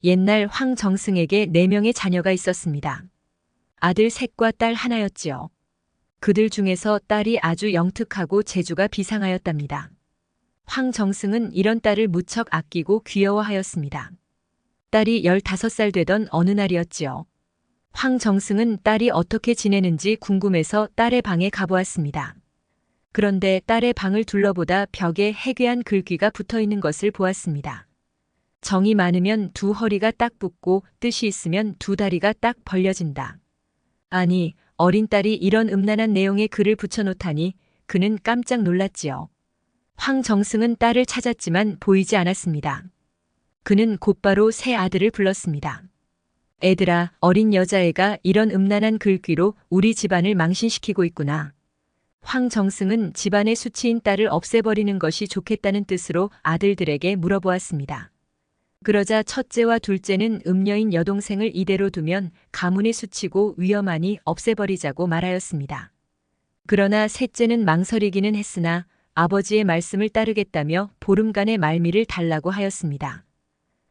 옛날 황정승에게 4명의 자녀가 있었습니다. 아들 셋과 딸 하나였지요. 그들 중에서 딸이 아주 영특하고 재주가 비상하였답니다. 황정승은 이런 딸을 무척 아끼고 귀여워하였습니다. 딸이 15살 되던 어느 날이었지요. 황정승은 딸이 어떻게 지내는지 궁금해서 딸의 방에 가보았습니다. 그런데 딸의 방을 둘러보다 벽에 해괴한 글귀가 붙어 있는 것을 보았습니다. 정이 많으면 두 허리가 딱 붙고 뜻이 있으면 두 다리가 딱 벌려진다. 아니, 어린 딸이 이런 음란한 내용의 글을 붙여놓다니 그는 깜짝 놀랐지요. 황정승은 딸을 찾았지만 보이지 않았습니다. 그는 곧바로 새 아들을 불렀습니다. 애들아, 어린 여자애가 이런 음란한 글귀로 우리 집안을 망신시키고 있구나. 황정승은 집안의 수치인 딸을 없애버리는 것이 좋겠다는 뜻으로 아들들에게 물어보았습니다. 그러자 첫째와 둘째는 음녀인 여동생을 이대로 두면 가문이 수치고 위험하니 없애버리자고 말하였습니다. 그러나 셋째는 망설이기는 했으나 아버지의 말씀을 따르겠다며 보름간의 말미를 달라고 하였습니다.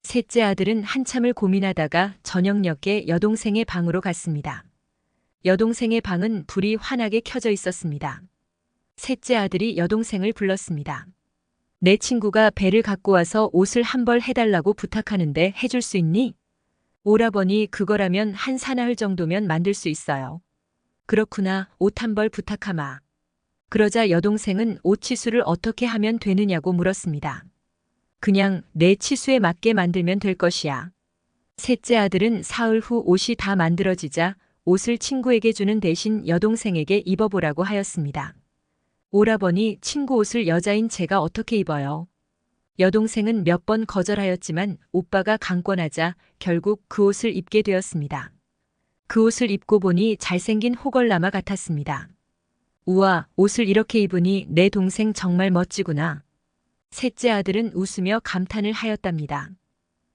셋째 아들은 한참을 고민하다가 저녁녘에 여동생의 방으로 갔습니다. 여동생의 방은 불이 환하게 켜져 있었습니다. 셋째 아들이 여동생을 불렀습니다. 내 친구가 배를 갖고 와서 옷을 한 벌 해달라고 부탁하는데 해줄 수 있니? 오라버니, 그거라면 한 사나흘 정도면 만들 수 있어요. 그렇구나, 옷 한 벌 부탁하마. 그러자 여동생은 옷 치수를 어떻게 하면 되느냐고 물었습니다. 그냥 내 치수에 맞게 만들면 될 것이야. 셋째 아들은 사흘 후 옷이 다 만들어지자 옷을 친구에게 주는 대신 여동생에게 입어보라고 하였습니다. 오라버니, 친구 옷을 여자인 제가 어떻게 입어요? 여동생은 몇 번 거절하였지만 오빠가 강권하자 결국 그 옷을 입게 되었습니다. 그 옷을 입고 보니 잘생긴 호걸라마 같았습니다. 우와, 옷을 이렇게 입으니 내 동생 정말 멋지구나. 셋째 아들은 웃으며 감탄을 하였답니다.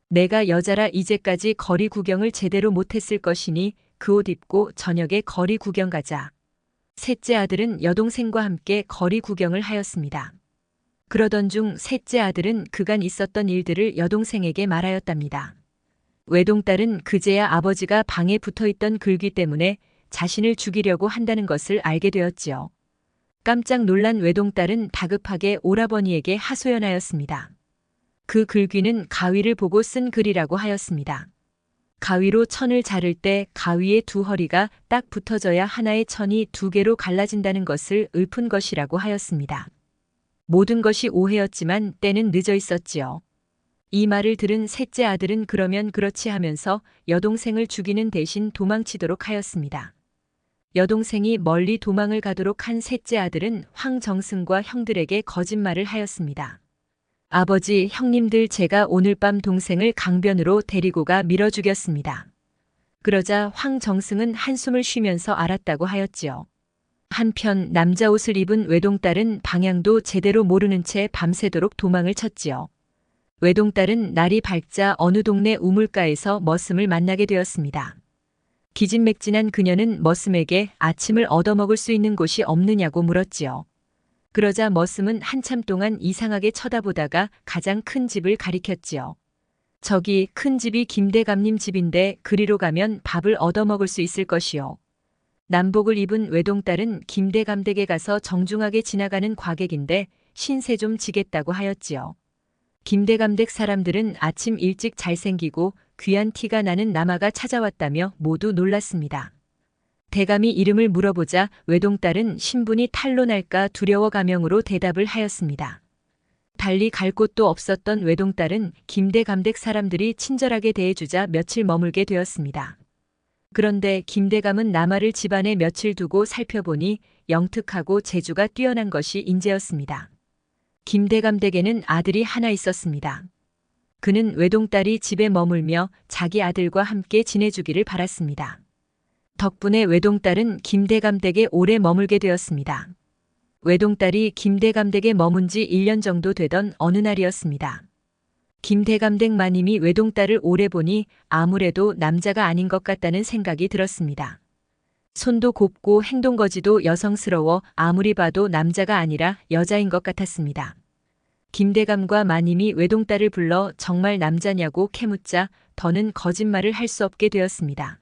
내가 여자라 이제까지 거리 구경을 제대로 못했을 것이니 그 옷 입고 저녁에 거리 구경 가자. 셋째 아들은 여동생과 함께 거리 구경을 하였습니다. 그러던 중 셋째 아들은 그간 있었던 일들을 여동생에게 말하였답니다. 외동딸은 그제야 아버지가 방에 붙어있던 글귀 때문에 자신을 죽이려고 한다는 것을 알게 되었지요. 깜짝 놀란 외동딸은 다급하게 오라버니에게 하소연하였습니다. 그 글귀는 가위를 보고 쓴 글이라고 하였습니다. 가위로 천을 자를 때 가위의 두 허리가 딱 붙어져야 하나의 천이 두 개로 갈라진다는 것을 읊은 것이라고 하였습니다. 모든 것이 오해였지만 때는 늦어 있었지요. 이 말을 들은 셋째 아들은 그러면 그렇지 하면서 여동생을 죽이는 대신 도망치도록 하였습니다. 여동생이 멀리 도망을 가도록 한 셋째 아들은 황정승과 형들에게 거짓말을 하였습니다. 아버지, 형님들, 제가 오늘 밤 동생을 강변으로 데리고 가 밀어 죽였습니다. 그러자 황정승은 한숨을 쉬면서 알았다고 하였지요. 한편 남자 옷을 입은 외동딸은 방향도 제대로 모르는 채 밤새도록 도망을 쳤지요. 외동딸은 날이 밝자 어느 동네 우물가에서 머슴을 만나게 되었습니다. 기진맥진한 그녀는 머슴에게 아침을 얻어먹을 수 있는 곳이 없느냐고 물었지요. 그러자 머슴은 한참 동안 이상하게 쳐다보다가 가장 큰 집을 가리켰지요. 저기 큰 집이 김대감님 집인데 그리로 가면 밥을 얻어먹을 수 있을 것이요. 남복을 입은 외동딸은 김대감 댁에 가서 정중하게 지나가는 과객인데 신세 좀 지겠다고 하였지요. 김대감 댁 사람들은 아침 일찍 잘생기고 귀한 티가 나는 남아가 찾아왔다며 모두 놀랐습니다. 대감이 이름을 물어보자 외동딸은 신분이 탄로날까 두려워 가명으로 대답을 하였습니다. 달리 갈 곳도 없었던 외동딸은 김대감댁 사람들이 친절하게 대해주자 며칠 머물게 되었습니다. 그런데 김대감은 남아를 집안에 며칠 두고 살펴보니 영특하고 재주가 뛰어난 것이 인재였습니다. 김대감댁에는 아들이 하나 있었습니다. 그는 외동딸이 집에 머물며 자기 아들과 함께 지내주기를 바랐습니다. 덕분에 외동딸은 김대감 댁에 오래 머물게 되었습니다. 외동딸이 김대감 댁에 머문 지 1년 정도 되던 어느 날이었습니다. 김대감 댁 마님이 외동딸을 오래 보니 아무래도 남자가 아닌 것 같다는 생각이 들었습니다. 손도 곱고 행동거지도 여성스러워 아무리 봐도 남자가 아니라 여자인 것 같았습니다. 김대감과 마님이 외동딸을 불러 정말 남자냐고 캐묻자 더는 거짓말을 할 수 없게 되었습니다.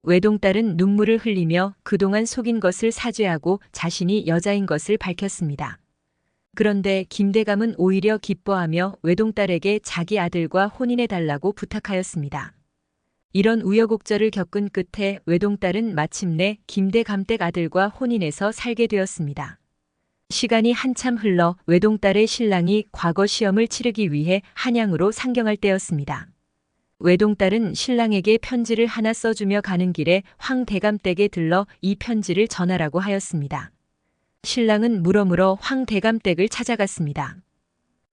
외동딸은 눈물을 흘리며 그동안 속인 것을 사죄하고 자신이 여자인 것을 밝혔습니다. 그런데 김대감은 오히려 기뻐하며 외동딸에게 자기 아들과 혼인해달라고 부탁하였습니다. 이런 우여곡절을 겪은 끝에 외동딸은 마침내 김대감 댁 아들과 혼인해서 살게 되었습니다. 시간이 한참 흘러 외동딸의 신랑이 과거 시험을 치르기 위해 한양으로 상경할 때였습니다. 외동딸은 신랑에게 편지를 하나 써주며 가는 길에 황대감 댁에 들러 이 편지를 전하라고 하였습니다. 신랑은 물어물어 황대감 댁을 찾아갔습니다.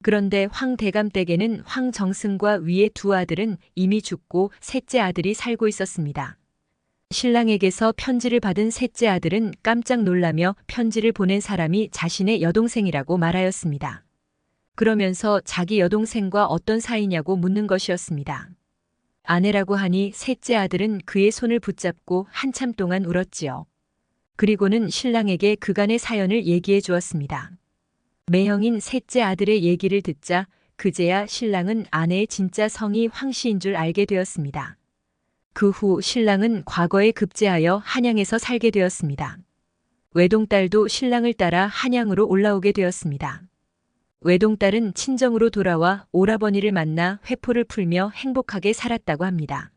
그런데 황대감 댁에는 황정승과 위의 두 아들은 이미 죽고 셋째 아들이 살고 있었습니다. 신랑에게서 편지를 받은 셋째 아들은 깜짝 놀라며 편지를 보낸 사람이 자신의 여동생이라고 말하였습니다. 그러면서 자기 여동생과 어떤 사이냐고 묻는 것이었습니다. 아내라고 하니 셋째 아들은 그의 손을 붙잡고 한참 동안 울었지요. 그리고는 신랑에게 그간의 사연을 얘기해 주었습니다. 매형인 셋째 아들의 얘기를 듣자 그제야 신랑은 아내의 진짜 성이 황씨인 줄 알게 되었습니다. 그 후 신랑은 과거에 급제하여 한양에서 살게 되었습니다. 외동딸도 신랑을 따라 한양으로 올라오게 되었습니다. 외동딸은 친정으로 돌아와 오라버니를 만나 회포를 풀며 행복하게 살았다고 합니다.